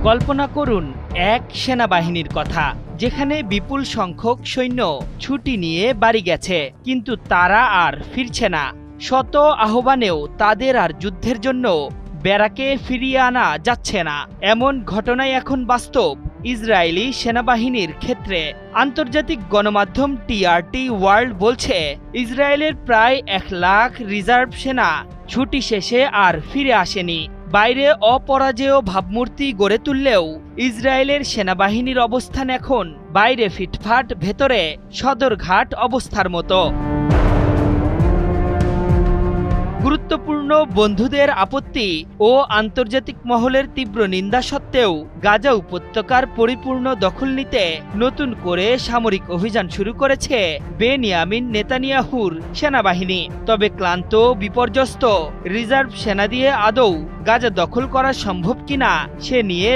কল্পনা করুন এক সেনাবাহিনীর কথা, যেখানে বিপুল সংখ্যক সৈন্য ছুটি নিয়ে বাড়ি গেছে, কিন্তু তারা আর ফিরছে না। শত আহ্বানেও তাদের আর যুদ্ধের জন্য ব্যারাকে ফিরিয়ে আনা যাচ্ছে না। এমন ঘটনাই এখন বাস্তব ইসরায়েলি সেনাবাহিনীর ক্ষেত্রে। আন্তর্জাতিক গণমাধ্যম টিআরটি ওয়ার্ল্ড বলছে, ইসরায়েলের প্রায় 1 লাখ রিজার্ভ সেনা ছুটি শেষে আর ফিরে আসেনি। বাইরে অপরাজেয় ভাবমূর্তি গড়ে তুললেও ইসরায়েলের সেনাবাহিনীর অবস্থান এখন বাইরে ফিটফাট, ভেতরে সদরঘাট অবস্থার মতো। গুরুত্বপূর্ণ বন্ধুদের আপত্তি ও আন্তর্জাতিক মহলের তীব্র নিন্দা সত্ত্বেও গাজা উপত্যকার পরিপূর্ণ দখল নিতে নতুন করে সামরিক অভিযান শুরু করেছে বেনিয়ামিন নেতানিয়াহুর সেনাবাহিনী। তবে ক্লান্ত, বিপর্যস্ত রিজার্ভ সেনা দিয়ে আদৌ গাজা দখল করা সম্ভব কিনা সে নিয়ে